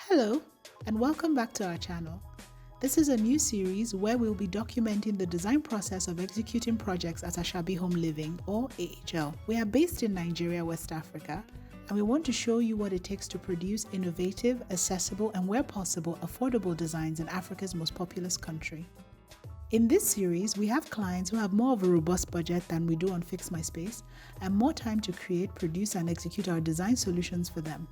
Hello, and welcome back to our channel. This is a new series where we'll be documenting the design process of executing projects at Asabi Home Living, or AHL. We are based in Nigeria, West Africa, and we want to show you what it takes to produce innovative, accessible, and where possible, affordable designs in Africa's most populous country. In this series, we have clients who have more of a robust budget than we do on Fix My Space, and more time to create, produce, and execute our design solutions for them.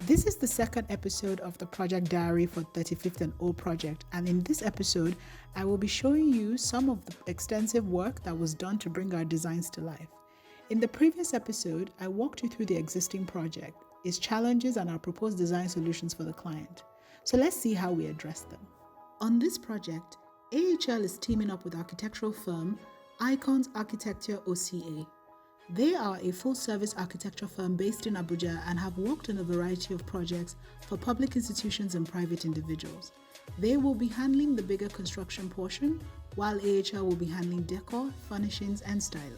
This is the second episode of the Project Diary for 35th and O project, and in this episode, I will be showing you some of the extensive work that was done to bring our designs to life. In the previous episode, I walked you through the existing project, its challenges, and our proposed design solutions for the client. So let's see how we address them. On this project, AHL is teaming up with architectural firm Icons Architecture OCA. They are a full-service architecture firm based in Abuja and have worked on a variety of projects for public institutions and private individuals. They will be handling the bigger construction portion, while AHL will be handling decor, furnishings, and styling.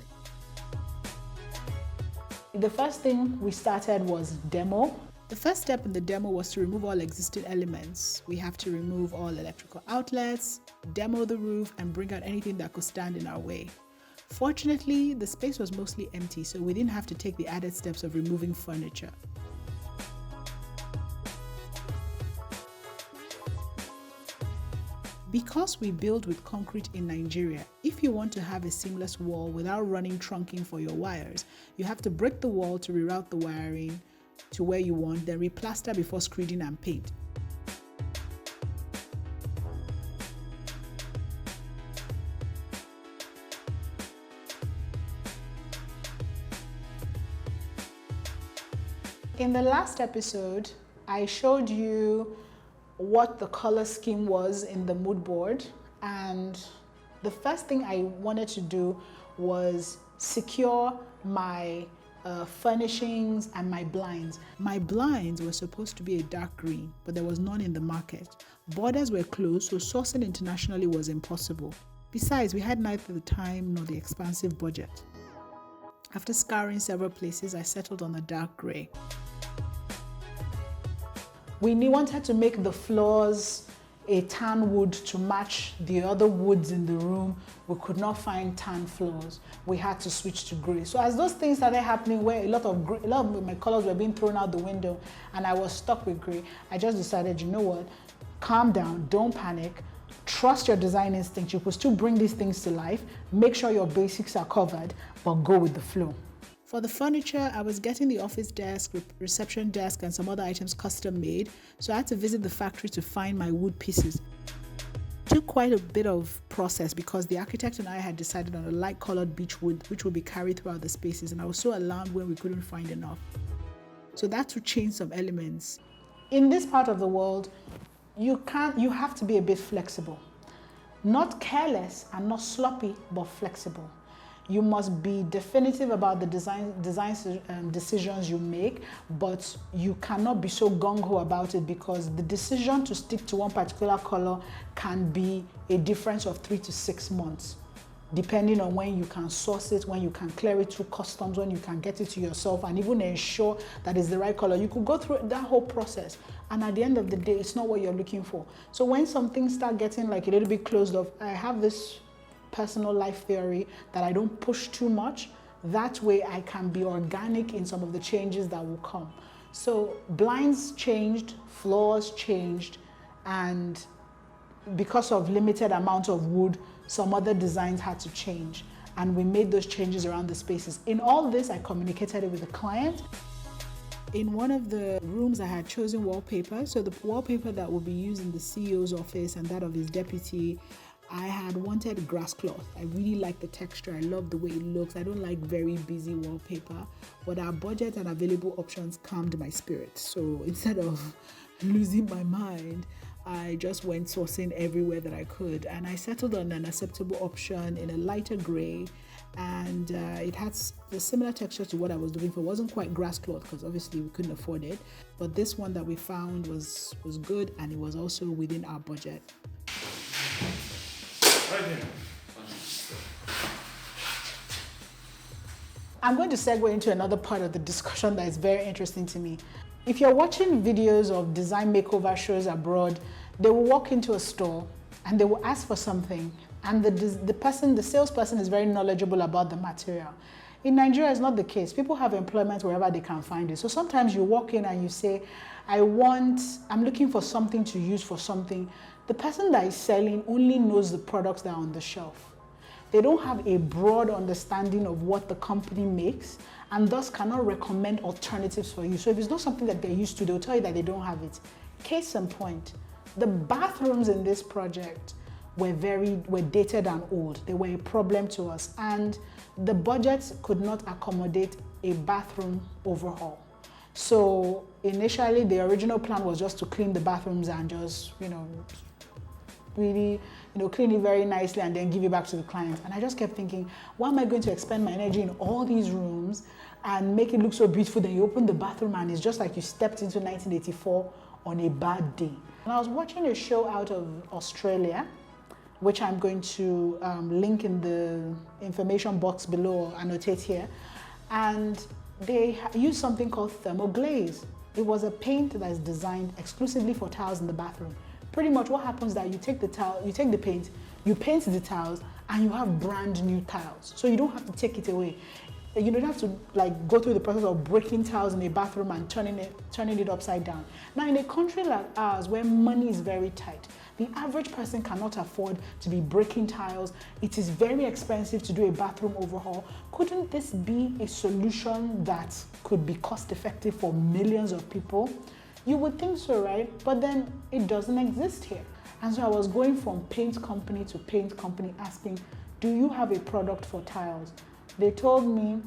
The first thing we started was demo. The first step in the demo was to remove all existing elements. We have to remove all electrical outlets, demo the roof, and bring out anything that could stand in our way. Fortunately, the space was mostly empty, so we didn't have to take the added steps of removing furniture. Because we build with concrete in Nigeria, if you want to have a seamless wall without running trunking for your wires, you have to break the wall to reroute the wiring to where you want, then replaster before screeding and paint. In the last episode, I showed you what the color scheme was in the mood board, and the first thing I wanted to do was secure my furnishings and my blinds. My blinds were supposed to be a dark green, but there was none in the market. Borders were closed, so sourcing internationally was impossible. Besides, we had neither the time nor the expansive budget. After scouring several places, I settled on a dark gray. We wanted to make the floors a tan wood to match the other woods in the room. We could not find tan floors. We had to switch to gray. So as those things started happening, where a lot of my colors were being thrown out the window and I was stuck with gray, I just decided, you know what, calm down, don't panic, trust your design instinct. You could still bring these things to life, make sure your basics are covered, but go with the flow. For the furniture, I was getting the office desk, reception desk, and some other items custom made, so I had to visit the factory to find my wood pieces. It took quite a bit of process because the architect and I had decided on a light-colored beech wood, which would be carried throughout the spaces, and I was so alarmed when we couldn't find enough. So that would change some elements. In this part of the world, you have to be a bit flexible. Not careless and not sloppy, but flexible. You must be definitive about the design decisions you make, but you cannot be so gung-ho about it because the decision to stick to one particular color can be a difference of 3 to 6 months, depending on when you can source it, when you can clear it through customs, when you can get it to yourself and even ensure that it's the right color. You could go through that whole process, and at the end of the day, it's not what you're looking for. So when some things start getting like a little bit closed off, I have this personal life theory that I don't push too much. That way I can be organic in some of the changes that will come. So blinds changed, floors changed, and because of limited amount of wood, some other designs had to change, and we made those changes around the spaces. In all this, I communicated it with the client. In one of the rooms, I had chosen wallpaper. So the wallpaper that will be used in the CEO's office and that of his deputy, I had wanted grass cloth. I really like the texture. I love the way it looks. I don't like very busy wallpaper, but our budget and available options calmed my spirit. So instead of losing my mind, I just went sourcing everywhere that I could, and I settled on an acceptable option in a lighter gray, and it had a similar texture to what I was looking for. It wasn't quite grass cloth because obviously we couldn't afford it, but this one that we found was good, and it was also within our budget. Right here. I'm going to segue into another part of the discussion that is very interesting to me. If you're watching videos of design makeover shows abroad, they will walk into a store and they will ask for something, and the salesperson is very knowledgeable about the material. In Nigeria, it's not the case. People have employment wherever they can find it. So sometimes you walk in and you say, I'm looking for something to use for something. The person that is selling only knows the products that are on the shelf. They don't have a broad understanding of what the company makes, and thus cannot recommend alternatives for you. So if it's not something that they're used to, they'll tell you that they don't have it. Case in point, the bathrooms in this project were dated and old. They were a problem to us, and the budget could not accommodate a bathroom overhaul. So initially, the original plan was just to clean the bathrooms and just, really, clean it very nicely and then give it back to the client. And I just kept thinking, why am I going to expend my energy in all these rooms and make it look so beautiful? Then you open the bathroom and it's just like you stepped into 1984 on a bad day. And I was watching a show out of Australia, which I'm going to link in the information box below or annotate here. And they use something called thermoglaze. It was a paint that is designed exclusively for tiles in the bathroom. Pretty much what happens is that you take the paint, you paint the tiles, and you have brand new tiles. So you don't have to take it away. You don't have to go through the process of breaking tiles in a bathroom and turning it upside down. Now, in a country like ours where money is very tight, the average person cannot afford to be breaking tiles. It is very expensive to do a bathroom overhaul. Couldn't this be a solution that could be cost effective for millions of people? You would think so, right? But then it doesn't exist here. And so I was going from paint company to paint company asking, do you have a product for tiles? They told me,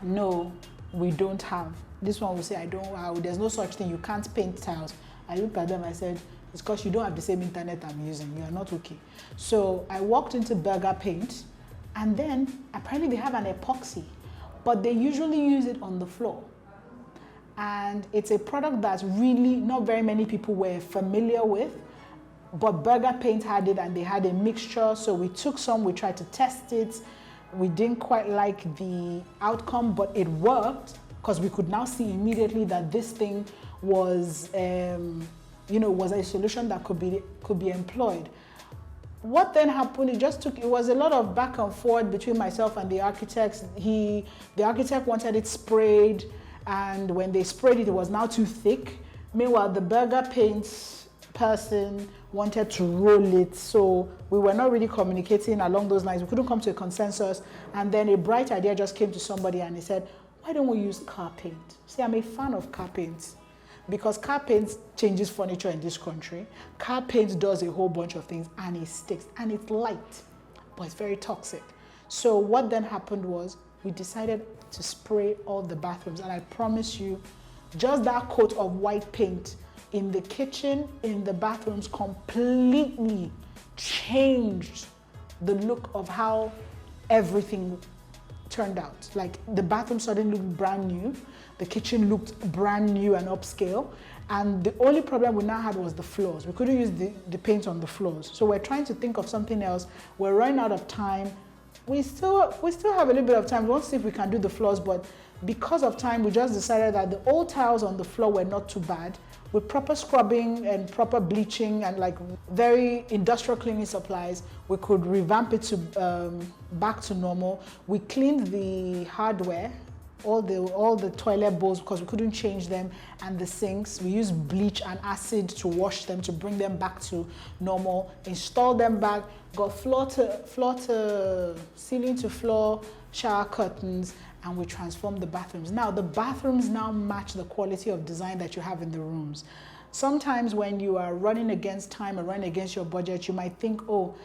no, we don't have. This one will say, there's no such thing, you can't paint tiles. I looked at them, I said, it's because you don't have the same internet I'm using, you are not okay. So I walked into Burger Paint, and then apparently they have an epoxy, but they usually use it on the floor. And it's a product that really not very many people were familiar with, but Burger Paint had it and they had a mixture. So we took some, we tried to test it. We didn't quite like the outcome, but it worked because we could now see immediately that this thing was, was a solution that could be employed. What then happened, it was a lot of back and forth between myself and the architects. The architect wanted it sprayed, and when they sprayed it, it was now too thick. Meanwhile, the Burger Paint person wanted to roll it, so we were not really communicating along those lines. We couldn't come to a consensus, and then a bright idea just came to somebody and he said, why don't we use car paint? See, I'm a fan of car paint because car paint changes furniture in this country. Car paint does a whole bunch of things and it sticks and it's light, but it's very toxic. So what then happened was we decided to spray all the bathrooms, and I promise you, just that coat of white paint in the kitchen, in the bathrooms, completely changed the look of how everything turned out. Like the bathroom suddenly looked brand new, the kitchen looked brand new and upscale, and the only problem we now had was the floors. We couldn't use the paint on the floors. So we're trying to think of something else. We're running out of time. We still have a little bit of time. We want to see if we can do the floors, but because of time, we just decided that the old tiles on the floor were not too bad. With proper scrubbing and proper bleaching and very industrial cleaning supplies, we could revamp it to back to normal. We cleaned the hardware, all the toilet bowls because we couldn't change them, and the sinks. We used bleach and acid to wash them to bring them back to normal. Installed them back. Got floor to ceiling to floor shower curtains, and we transformed the bathrooms. Now, the bathrooms now match the quality of design that you have in the rooms. Sometimes when you are running against time or running against your budget, you might think, oh,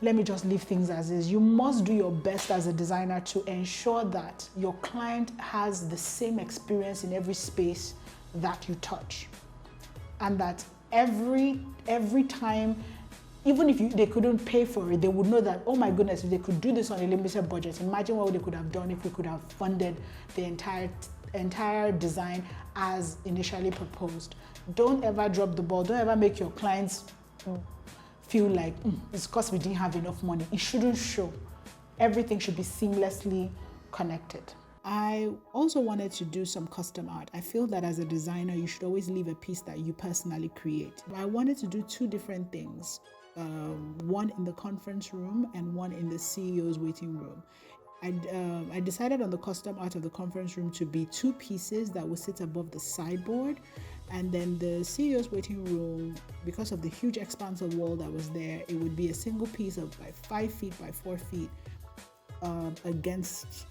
let me just leave things as is. You must do your best as a designer to ensure that your client has the same experience in every space that you touch. And that every time, even if they couldn't pay for it, they would know that, oh my goodness, if they could do this on a limited budget, imagine what they could have done if we could have funded the entire design as initially proposed. Don't ever drop the ball. Don't ever make your clients feel like it's because we didn't have enough money. It shouldn't show. Everything should be seamlessly connected. I also wanted to do some custom art. I feel that as a designer, you should always leave a piece that you personally create. I wanted to do two different things, one in the conference room and one in the CEO's waiting room. I decided on the custom art of the conference room to be two pieces that would sit above the sideboard, and then the CEO's waiting room, because of the huge expanse of wall that was there, it would be a single piece of 5 feet by 4 feet against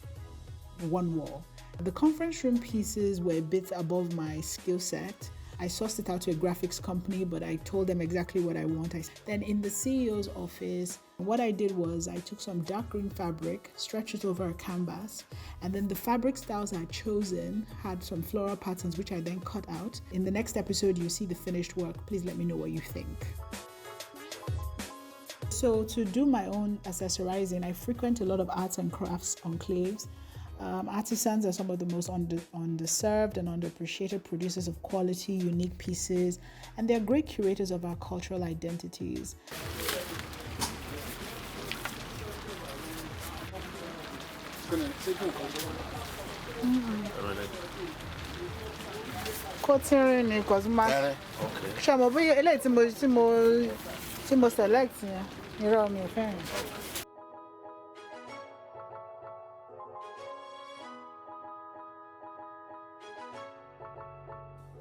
one wall. The conference room pieces were a bit above my skill set. I sourced it out to a graphics company, but I told them exactly what I want. Then in the CEO's office, what I did was I took some dark green fabric, stretched it over a canvas, and then the fabric styles I had chosen had some floral patterns, which I then cut out. In the next episode, you see the finished work. Please let me know what you think. So to do my own accessorizing, I frequent a lot of arts and crafts enclaves. Artisans are some of the most underserved and underappreciated producers of quality, unique pieces, and they're great curators of our cultural identities.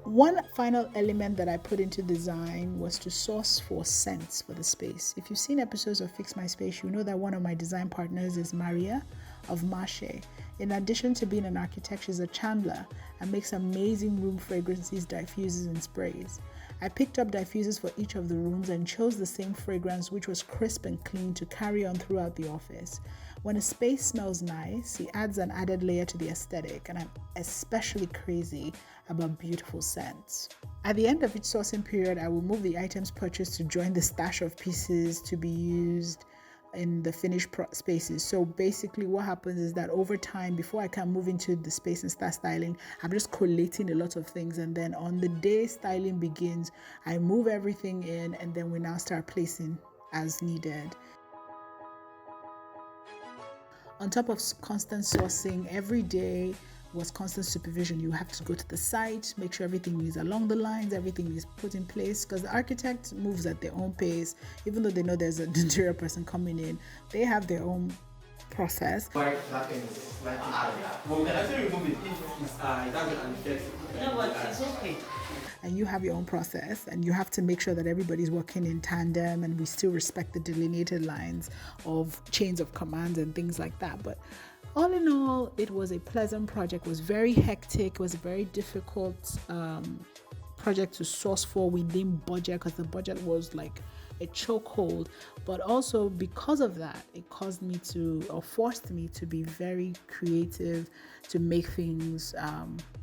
One final element that I put into design was to source for scents for the space. If you've seen episodes of Fix My Space, you know that one of my design partners is Maria of Marche. In addition to being an architect, she's a chandler and makes amazing room fragrances, diffusers, and sprays. I picked up diffusers for each of the rooms and chose the same fragrance, which was crisp and clean, to carry on throughout the office. When a space smells nice, it adds an added layer to the aesthetic, and I'm especially crazy about beautiful scents. At the end of each sourcing period, I will move the items purchased to join the stash of pieces to be used in the finished spaces. So basically what happens is that over time, before I can move into the space and start styling, I'm just collating a lot of things, and then on the day styling begins, I move everything in, and then we now start placing as needed. On top of constant sourcing, every day was constant supervision. You have to go to the site, make sure everything is along the lines, everything is put in place, because the architect moves at their own pace. Even though they know there's an interior person coming in, they have their own process. And you have your own process, and you have to make sure that everybody's working in tandem, and we still respect the delineated lines of chains of commands and things like that. But all in all, it was a pleasant project. It was very hectic. It was a very difficult project to source for within budget, because the budget was like a chokehold. But also because of that, it caused me to, or forced me to, be very creative, to make things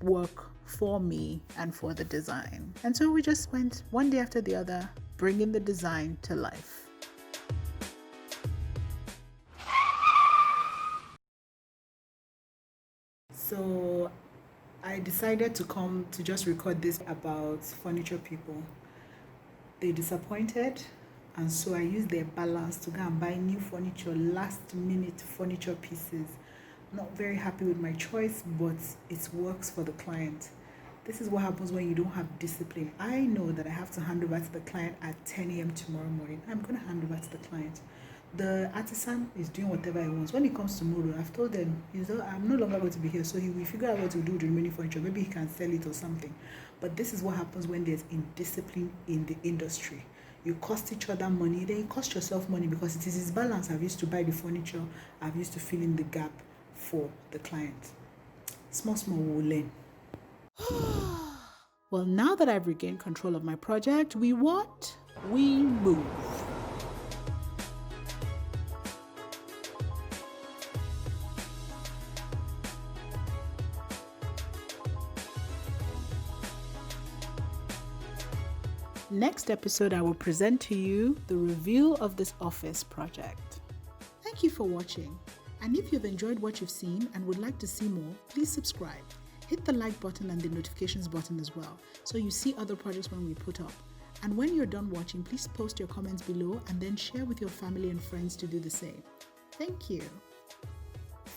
work for me and for the design. And so we just went one day after the other, bringing the design to life. So I decided to come to just record this about furniture people. They disappointed, and so I used their balance to go and buy new furniture, last minute furniture pieces. Not very happy with my choice, but it works for the client. This is what happens when you don't have discipline. I know that I have to hand over to the client at 10 a.m. tomorrow morning. I'm going to hand over to the client. The artisan is doing whatever he wants. When he comes tomorrow, I've told them, I'm no longer going to be here, so he will figure out what to do with the remaining furniture. Maybe he can sell it or something. But this is what happens when there's indiscipline in the industry. You cost each other money, then you cost yourself money, because it is his balance. I've used to buy the furniture, I've used to fill in the gap for the client. Small we'll learn. Well, now that I've regained control of my project, we move. Next episode, I will present to you the reveal of this office project. Thank you for watching. And if you've enjoyed what you've seen and would like to see more, please subscribe. Hit the like button and the notifications button as well, so you see other projects when we put up. And when you're done watching, please post your comments below and then share with your family and friends to do the same. Thank you.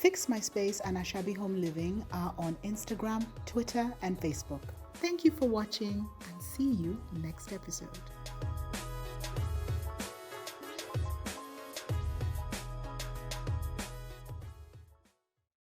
Fix My Space and Asabi Home Living are on Instagram, Twitter, and Facebook. Thank you for watching and see you next episode.